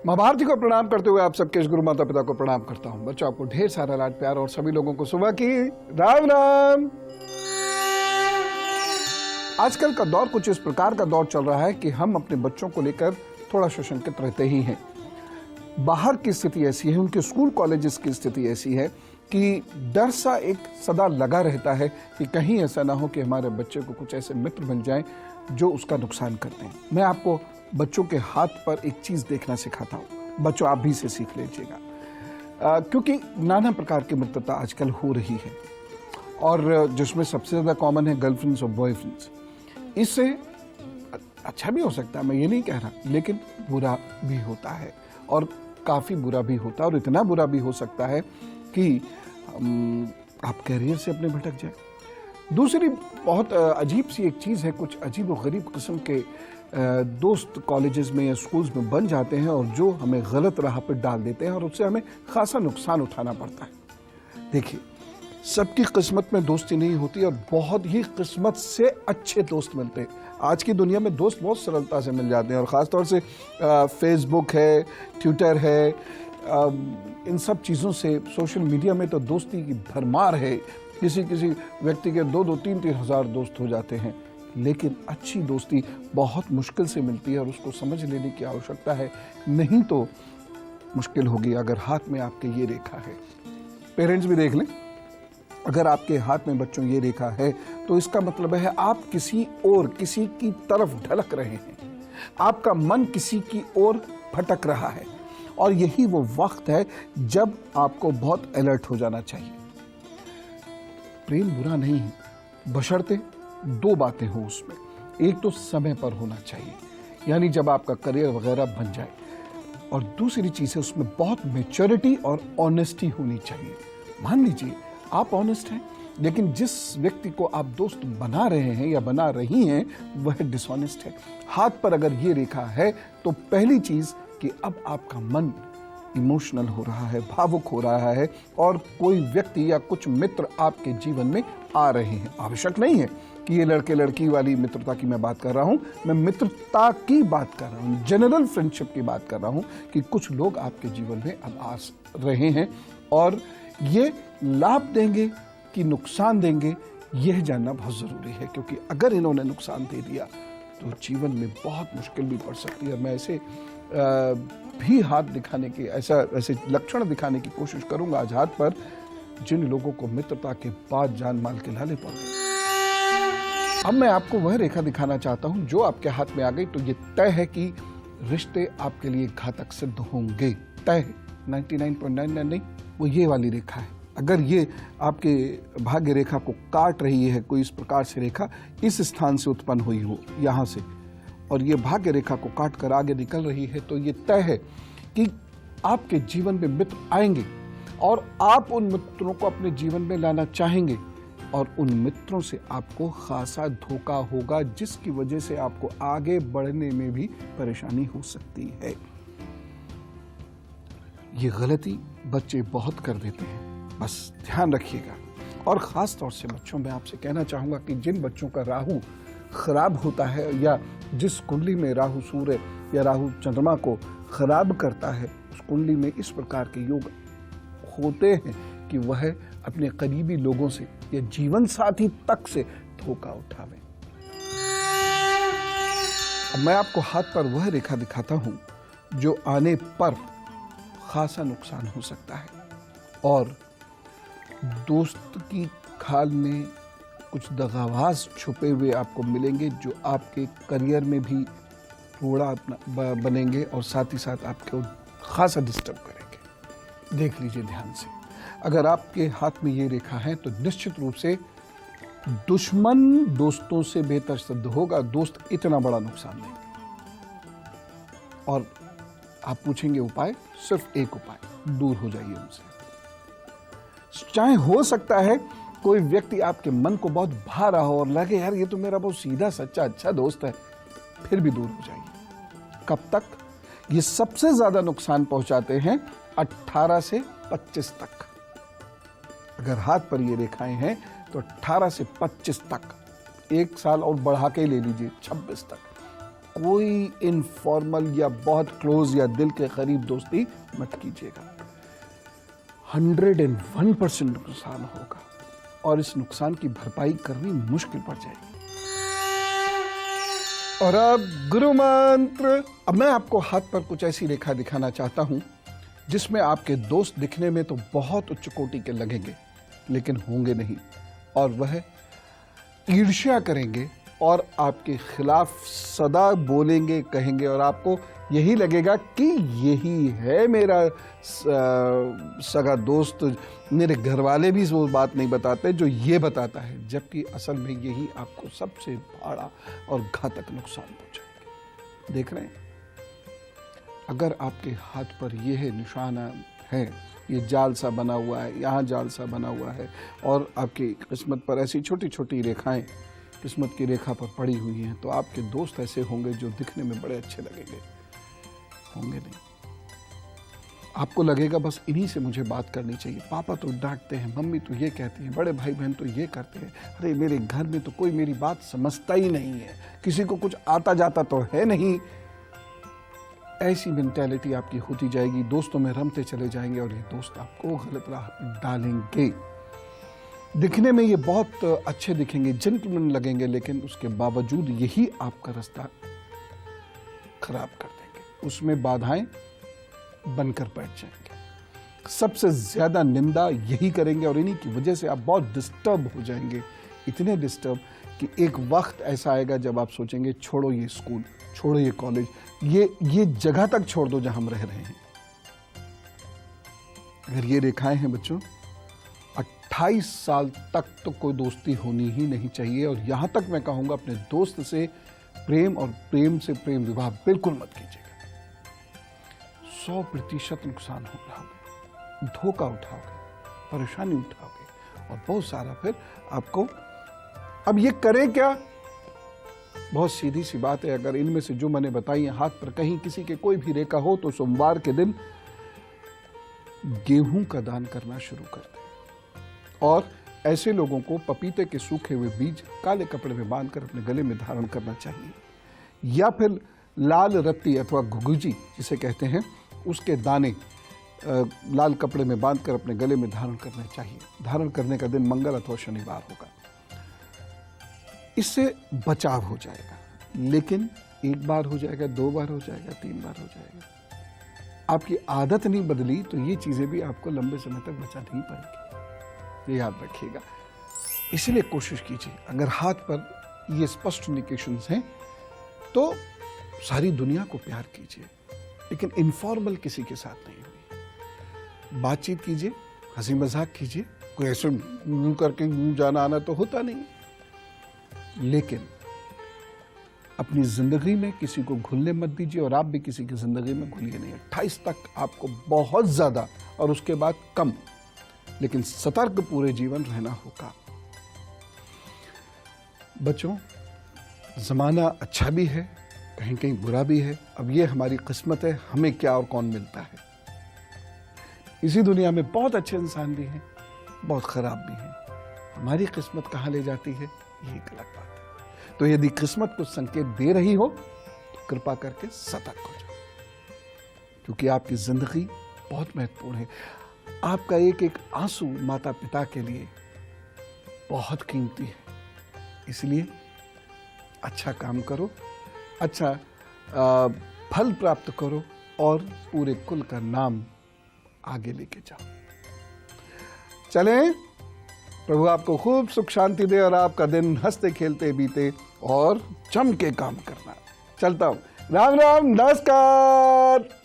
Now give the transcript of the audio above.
माँ भारती को प्रणाम करते हुए आप सबके गुरु माता पिता को प्रणाम करता हूँ। बच्चों, आपको ढेर सारा लाड प्यार और सभी लोगों को सुबह की राम राम। आजकल का दौर कुछ इस प्रकार का दौर चल रहा है कि हम अपने बच्चों को लेकर थोड़ा सशंकित रहते ही हैं। बाहर की स्थिति ऐसी है, उनके स्कूल कॉलेजेस की स्थिति ऐसी है कि डर सा एक सदा लगा रहता है कि कहीं ऐसा ना हो कि हमारे बच्चे को कुछ ऐसे मित्र बन जाएं जो उसका नुकसान करते हैं। मैं आपको बच्चों के हाथ पर एक चीज देखना सिखाता हूँ। बच्चों, आप भी इसे सीख लीजिएगा, क्योंकि नाना प्रकार की मित्रता आजकल हो रही है और जिसमें सबसे ज्यादा कॉमन है गर्लफ्रेंड्स और बॉयफ्रेंड्स। इससे अच्छा भी हो सकता है, मैं ये नहीं कह रहा, लेकिन बुरा भी होता है और काफी बुरा भी होता है और इतना बुरा भी हो सकता है कि आप कैरियर से अपने भटक जाए। दूसरी बहुत अजीब सी एक चीज़ है, कुछ अजीब और गरीब किस्म के दोस्त कॉलेजेस में या स्कूल्स में बन जाते हैं और जो हमें गलत राह पर डाल देते हैं और उससे हमें खासा नुकसान उठाना पड़ता है। देखिए, सबकी किस्मत में दोस्ती नहीं होती और बहुत ही किस्मत से अच्छे दोस्त मिलते हैं। आज की दुनिया में दोस्त बहुत सरलता से मिल जाते हैं और ख़ासतौर से फेसबुक है, ट्विटर है, इन सब चीज़ों से, सोशल मीडिया में तो दोस्ती की भरमार है। किसी किसी व्यक्ति के 2-2, 3-3 हज़ार दोस्त हो जाते हैं, लेकिन अच्छी दोस्ती बहुत मुश्किल से मिलती है और उसको समझ लेने की आवश्यकता है। नहीं तो मुश्किल होगी अगर हाथ में आपके ये रेखा है। पेरेंट्स भी देख लें, अगर आपके हाथ में बच्चों ये रेखा है तो इसका मतलब है आप किसी की तरफ ढलक रहे हैं, आपका मन किसी की ओर भटक रहा है और यही वो वक्त है जब आपको बहुत अलर्ट हो जाना चाहिए। प्रेम बुरा नहीं है, बशर्ते 2 बातें हो उसमें। एक तो समय पर होना चाहिए, यानी जब आपका करियर वगैरह बन जाए, और दूसरी चीज है उसमें बहुत मैच्योरिटी और ऑनेस्टी होनी चाहिए। मान लीजिए आप ऑनेस्ट हैं, लेकिन जिस व्यक्ति को आप दोस्त बना रहे हैं या बना रही हैं वह डिसऑनेस्ट है। हाथ पर अगर ये रेखा है तो पहली चीज कि अब आपका मन इमोशनल हो रहा है, भावुक हो रहा है और कोई व्यक्ति या कुछ मित्र आपके जीवन में आ रहे हैं। आवश्यक नहीं है कि ये लड़के लड़की वाली मित्रता की मैं बात कर रहा हूं, मैं मित्रता की बात कर रहा हूं, जनरल फ्रेंडशिप की बात कर रहा हूं कि कुछ लोग आपके जीवन में अब आ रहे हैं और ये लाभ देंगे कि नुकसान देंगे, यह जानना बहुत जरूरी है। क्योंकि अगर इन्होंने नुकसान दे दिया तो जीवन में बहुत मुश्किल भी पड़ सकती है। मैं ऐसे भी हाथ दिखाने की, ऐसे लक्षण दिखाने की कोशिश करूंगा आज हाथ पर, जिन लोगों को मित्रता के बाद जान माल के लाले पड़ गए। अब मैं आपको वह रेखा दिखाना चाहता हूं जो आपके हाथ में आ गई तो ये तय है कि रिश्ते आपके लिए घातक सिद्ध होंगे। तय है, 99.99 नहीं, वो ये वाली रेखा है। अगर ये आपके भाग्य रेखा को काट रही है, कोई इस प्रकार से रेखा इस स्थान से उत्पन्न हुई हो यहां से, और ये भाग्य रेखा को काट कर आगे निकल रही है, तो ये तय है कि आपके जीवन में मित्र आएंगे और आप उन मित्रों को अपने जीवन में लाना चाहेंगे और उन मित्रों से आपको खासा धोखा होगा, जिसकी वजह से आपको आगे बढ़ने में भी परेशानी हो सकती है। ये गलती बच्चे बहुत कर देते हैं, बस ध्यान रखिएगा। और खास तौर से बच्चों, मैं आपसे कहना चाहूंगा कि जिन बच्चों का राहु खराब होता है या जिस कुंडली में राहु सूर्य या राहु चंद्रमा को खराब करता है, उस कुंडली में इस प्रकार के योग होते हैं कि वह अपने करीबी लोगों से या जीवन साथी तक से धोखा उठावे। अब मैं आपको हाथ पर वह रेखा दिखाता हूं जो आने पर खासा नुकसान हो सकता है और दोस्त की खाल में कुछ दगाबाज छुपे हुए आपको मिलेंगे जो आपके करियर में भी रोड़ा बनेंगे और साथ ही साथ आपको खासा डिस्टर्ब करेंगे। देख लीजिए ध्यान से, अगर आपके हाथ में ये रेखा है तो निश्चित रूप से दुश्मन दोस्तों से बेहतर सिद्ध होगा। दोस्त इतना बड़ा नुकसान देंगे और आप पूछेंगे उपाय, सिर्फ एक उपाय, दूर हो जाइए उनसे। चाहे हो सकता है कोई व्यक्ति आपके मन को बहुत भा रहा हो और लगे यार ये तो मेरा बहुत सीधा सच्चा अच्छा दोस्त है, फिर भी दूर हो जाइए। कब तक? ये सबसे ज्यादा नुकसान पहुंचाते हैं 18 से 25 तक। अगर हाथ पर ये रेखाएं हैं तो 18 से 25 तक, 1 साल और बढ़ा के ले लीजिए 26 तक। कोई इनफॉर्मल या बहुत क्लोज या दिल के करीब दोस्ती मत कीजिएगा। 101% नुकसान होगा और इस नुकसान की भरपाई करनी मुश्किल पड़ जाएगी। और अब गुरु मंत्र। अब मैं आपको हाथ पर कुछ ऐसी रेखा दिखाना चाहता हूं जिसमें आपके दोस्त दिखने में तो बहुत उच्च कोटि के लगेंगे लेकिन होंगे नहीं, और वह ईर्ष्या करेंगे और आपके खिलाफ सदा बोलेंगे, कहेंगे, और आपको यही लगेगा कि यही है मेरा सगा दोस्त। मेरे घर वाले भी वो बात नहीं बताते जो ये बताता है, जबकि असल में यही आपको सबसे बड़ा और घातक नुकसान पहुंचाएंगे। देख रहे हैं, अगर आपके हाथ पर यह निशाना है, ये जाल सा बना हुआ है, यहाँ जाल सा बना हुआ है, और आपकी किस्मत पर ऐसी छोटी छोटी रेखाएं किस्मत की रेखा पर पड़ी हुई हैं, तो आपके दोस्त ऐसे होंगे जो दिखने में बड़े अच्छे लगेंगे, होंगे नहीं। आपको लगेगा बस इन्हीं से मुझे बात करनी चाहिए। पापा तो डांटते हैं, मम्मी तो ये कहती हैं, बड़े भाई बहन तो ये करते हैं, अरे मेरे घर में तो कोई मेरी बात समझता ही नहीं है, किसी को कुछ आता जाता तो है नहीं। ऐसी मेंटालिटी आपकी होती जाएगी, दोस्तों में रमते चले जाएंगे और ये दोस्त आपको गलत राह पर डालेंगे। दिखने में ये बहुत अच्छे दिखेंगे, जेंटलमैन लगेंगे, लेकिन उसके बावजूद यही आपका रास्ता खराब कर देंगे, उसमें बाधाएं बनकर बैठ जाएंगे। सबसे ज्यादा निंदा यही करेंगे और इन्हीं की वजह से आप बहुत डिस्टर्ब हो जाएंगे, इतने डिस्टर्ब कि एक वक्त ऐसा आएगा जब आप सोचेंगे छोड़ो ये स्कूल, छोड़ो ये कॉलेज, ये जगह तक छोड़ दो जहां हम रह रहे हैं। अगर ये रेखाएं हैं बच्चों, 28 साल तक तो कोई दोस्ती होनी ही नहीं चाहिए, और यहां तक मैं कहूंगा अपने दोस्त से प्रेम और प्रेम से प्रेम विवाह बिल्कुल मत कीजिएगा। 100% नुकसान हो रहा होगा, धोखा उठाओगे, परेशानी उठाओगे, और बहुत सारा फिर आपको। अब ये करें क्या? बहुत सीधी सी बात है। अगर इनमें से जो मैंने बताई है, हाथ पर कहीं किसी के कोई भी रेखा हो तो सोमवार के दिन गेहूं का दान करना शुरू कर दें, और ऐसे लोगों को पपीते के सूखे हुए बीज काले कपड़े में बांधकर अपने गले में धारण करना चाहिए, या फिर लाल रत्ती अथवा घुघुजी जिसे कहते हैं, उसके दाने लाल कपड़े में बांधकर अपने गले में धारण करने चाहिए। धारण करने का दिन मंगल अथवा शनिवार होगा। इससे बचाव हो जाएगा, लेकिन एक बार हो जाएगा, 2 बार हो जाएगा, 3 बार हो जाएगा। आपकी आदत नहीं बदली तो ये चीजें भी आपको लंबे समय तक बचा नहीं पाएंगी, ये याद रखिएगा। इसलिए कोशिश कीजिए, अगर हाथ पर ये स्पष्ट इंडिकेशंस हैं तो सारी दुनिया को प्यार कीजिए, लेकिन इनफॉर्मल किसी के साथ नहीं हुई। बातचीत कीजिए, हंसी मजाक कीजिए, कोई ऐसे यूं करके यूं जाना आना तो होता नहीं, लेकिन अपनी जिंदगी में किसी को घुलने मत दीजिए, और आप भी किसी की जिंदगी में घुलिए नहीं। 28 तक आपको बहुत ज्यादा और उसके बाद कम, लेकिन सतर्क पूरे जीवन रहना होगा। बच्चों, जमाना अच्छा भी है, कहीं कहीं बुरा भी है। अब ये हमारी किस्मत है, हमें क्या और कौन मिलता है। इसी दुनिया में बहुत अच्छे इंसान भी हैं, बहुत खराब भी हैं। हमारी किस्मत कहाँ ले जाती है, ये गलत बात है। तो यदि किस्मत कुछ संकेत दे रही हो तो कृपा करके सतर्क हो जाओ, क्योंकि आपकी जिंदगी बहुत महत्वपूर्ण है। आपका एक एक आंसू माता पिता के लिए बहुत कीमती है। इसलिए अच्छा काम करो, अच्छा फल प्राप्त करो, और पूरे कुल का नाम आगे लेके जाओ। चलें, प्रभु आपको खूब सुख शांति दे और आपका दिन हंसते खेलते बीते और जम के काम करना। चलता हूं, राम राम, नमस्कार।